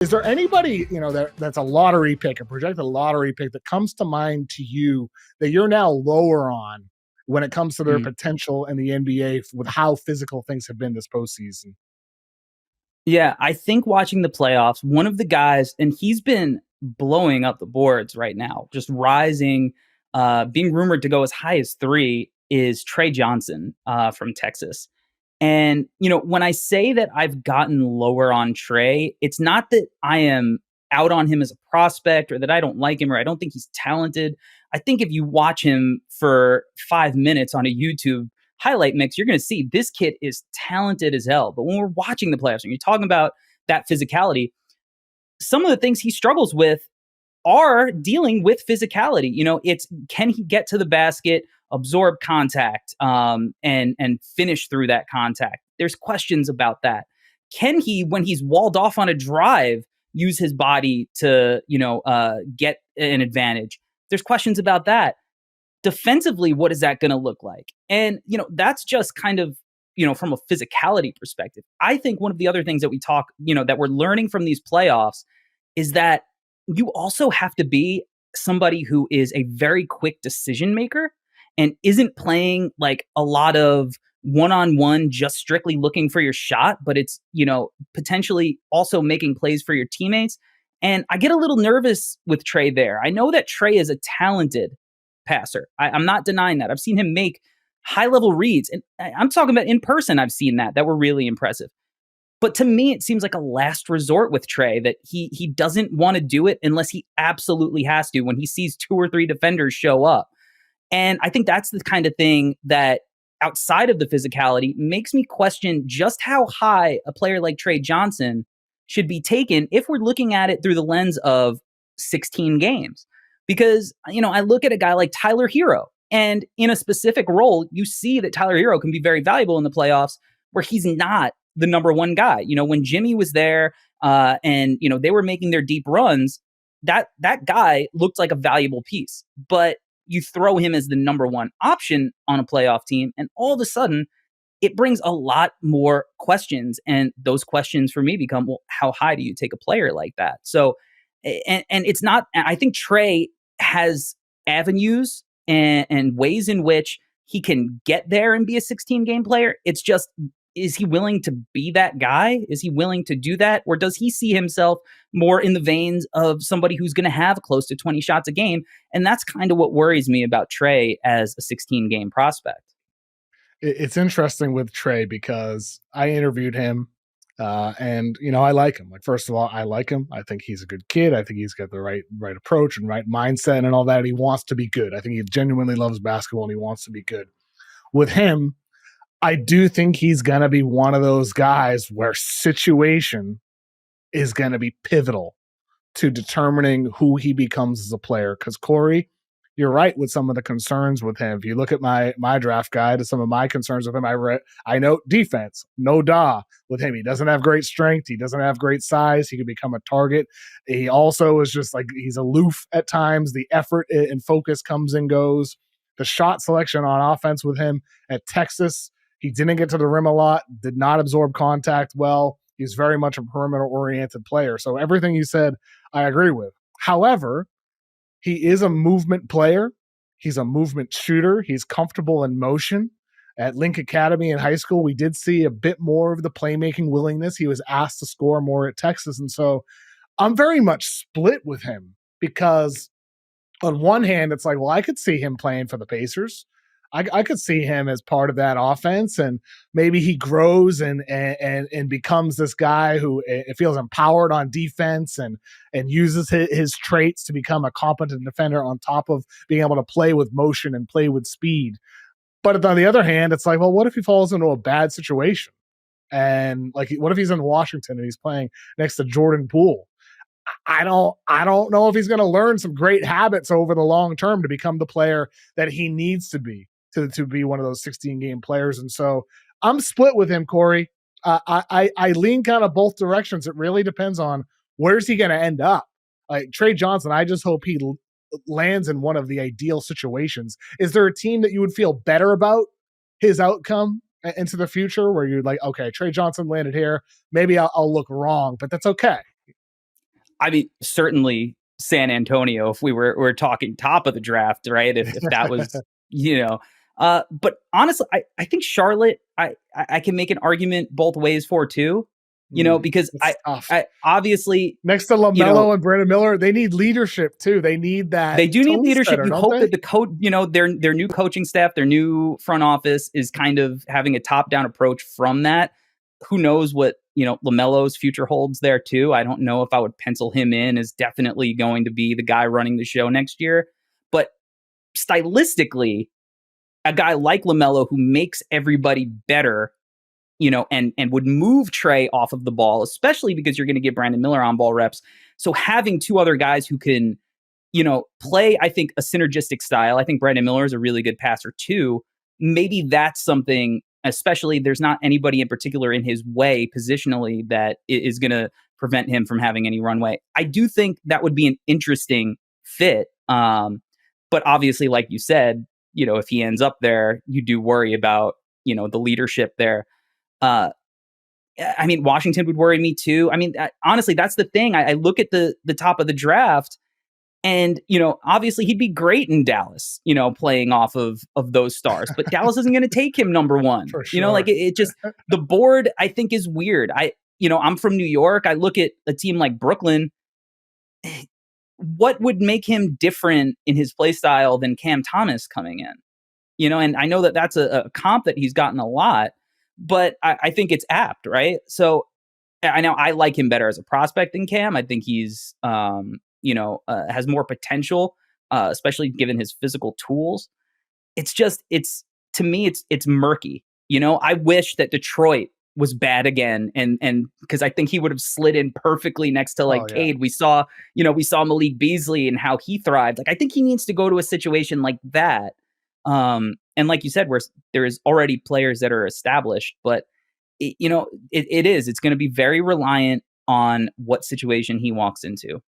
Is there anybody, that's a lottery pick, a projected lottery pick that comes to mind to you that you're now lower on when it comes to their Mm. potential in the NBA with how physical things have been this postseason? Yeah, I think watching the playoffs, one of the guys, and he's been blowing up the boards right now, just rising, being rumored to go as high as 3, is Tre Johnson from Texas. And, when I say that I've gotten lower on Trey, it's not that I am out on him as a prospect or that I don't like him or I don't think he's talented. I think if you watch him for 5 minutes on a YouTube highlight mix, you're going to see this kid is talented as hell. But when we're watching the playoffs and you're talking about that physicality, some of the things he struggles with are dealing with physicality. It's, can he get to the basket, absorb contact, and finish through that contact? There's questions about that. Can he, when he's walled off on a drive, use his body to get an advantage? There's questions about that. Defensively, what is that going to look like? And that's just kind of from a physicality perspective. I think one of the other things that we talk, that we're learning from these playoffs is that you also have to be somebody who is a very quick decision maker and isn't playing like a lot of one-on-one, just strictly looking for your shot, but it's, potentially also making plays for your teammates. And I get a little nervous with Trey there. I know that Trey is a talented passer. I'm not denying that. I've seen him make high-level reads, and I'm talking about in person. I've seen that were really impressive. But to me, it seems like a last resort with Trey, that he doesn't want to do it unless he absolutely has to when he sees 2 or 3 defenders show up. And I think that's the kind of thing that, outside of the physicality, makes me question just how high a player like Tre Johnson should be taken if we're looking at it through the lens of 16 games. Because, I look at a guy like Tyler Hero, and in a specific role, you see that Tyler Hero can be very valuable in the playoffs where he's not the number one guy. When Jimmy was there and they were making their deep runs, that guy looked like a valuable piece. But you throw him as the number one option on a playoff team, and all of a sudden it brings a lot more questions. And those questions for me become, well, how high do you take a player like that? So, and it's not, I think Trey has avenues and ways in which he can get there and be a 16 game player. It's just, is he willing to be that guy? Is he willing to do that? Or does he see himself more in the veins of somebody who's going to have close to 20 shots a game? And that's kind of what worries me about Trey as a 16 game prospect. It's interesting with Trey because I interviewed him and I like him. Like, first of all, I like him. I think he's a good kid. I think he's got the right approach and right mindset and all that. He wants to be good. I think he genuinely loves basketball and he wants to be good. With him, I do think he's going to be one of those guys where situation is going to be pivotal to determining who he becomes as a player. Because Corey, you're right with some of the concerns with him. If you look at my draft guide and some of my concerns with him, I note defense, no da with him. He doesn't have great strength. He doesn't have great size. He can become a target. He also is just like, he's aloof at times. The effort and focus comes and goes. The shot selection on offense with him at Texas, he didn't get to the rim a lot, did not absorb contact well. He's very much a perimeter-oriented player. So everything you said, I agree with. However, he is a movement player. He's a movement shooter. He's comfortable in motion. At Link Academy in high school, we did see a bit more of the playmaking willingness. He was asked to score more at Texas. And so I'm very much split with him because on one hand, it's like, well, I could see him playing for the Pacers. I could see him as part of that offense, and maybe he grows and becomes this guy who feels empowered on defense and uses his traits to become a competent defender on top of being able to play with motion and play with speed. But on the other hand, it's like, well, what if he falls into a bad situation? And like, what if he's in Washington and he's playing next to Jordan Poole? I don't know if he's going to learn some great habits over the long term to become the player that he needs to be to be one of those 16 game players. And so I'm split with him, Corey. I lean kind of both directions. It really depends on where's he going to end up. Like Tre Johnson, I just hope he lands in one of the ideal situations. Is there a team that you would feel better about his outcome into the future where you're like, okay, Tre Johnson landed here. Maybe I'll look wrong, but that's okay. I mean, certainly San Antonio, if we're talking top of the draft, right? If that was, but honestly, I think Charlotte, I can make an argument both ways for too, because It's tough. I obviously, Next to LaMelo and Brandon Miller, they need leadership too. They need that. They do need leadership. Setter, you hope that the coach, their new coaching staff, their new front office is kind of having a top-down approach from that. Who knows what, LaMelo's future holds there too. I don't know if I would pencil him in as definitely going to be the guy running the show next year. But stylistically, a guy like LaMelo who makes everybody better, and would move Tre off of the ball, especially because you're going to get Brandon Miller on ball reps. So having two other guys who can, play, I think, a synergistic style. I think Brandon Miller is a really good passer too. Maybe that's something, especially there's not anybody in particular in his way positionally that is going to prevent him from having any runway. I do think that would be an interesting fit. But obviously, like you said, if he ends up there, you do worry about, the leadership there. I mean, Washington would worry me too. I mean, honestly, that's the thing. I look at the top of the draft. And, obviously he'd be great in Dallas, playing off of those stars, but Dallas isn't going to take him number one. For sure. It just, the board, I think, is weird. I'm from New York. I look at a team like Brooklyn. What would make him different in his play style than Cam Thomas coming in? And I know that that's a comp that he's gotten a lot, but I think it's apt, right? So I know I like him better as a prospect than Cam. I think he's, has more potential, especially given his physical tools. To me, it's murky. I wish that Detroit was bad again, and because I think he would have slid in perfectly next to Cade. We saw Malik Beasley and how he thrived. Like, I think he needs to go to a situation like that. And like you said, where there is already players that are established, but it's going to be very reliant on what situation he walks into.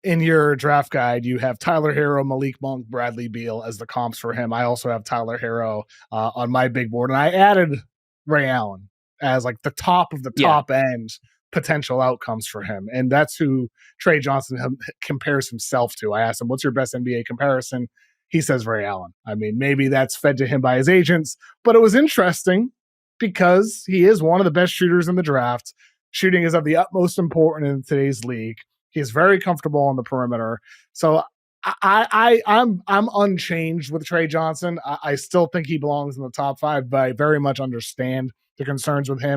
In your draft guide, you have Tyler Hero, Malik Monk, Bradley Beal as the comps for him. I also have Tyler Hero on my big board, and I added Ray Allen as like the top of the top end potential outcomes for him. And that's who Tre Johnson compares himself to. I asked him, what's your best NBA comparison? He says Ray Allen. I mean, maybe that's fed to him by his agents, but it was interesting because he is one of the best shooters in the draft. Shooting is of the utmost importance in today's league. He's very comfortable on the perimeter. So I'm unchanged with Tre Johnson. I still think he belongs in the top 5, but I very much understand the concerns with him.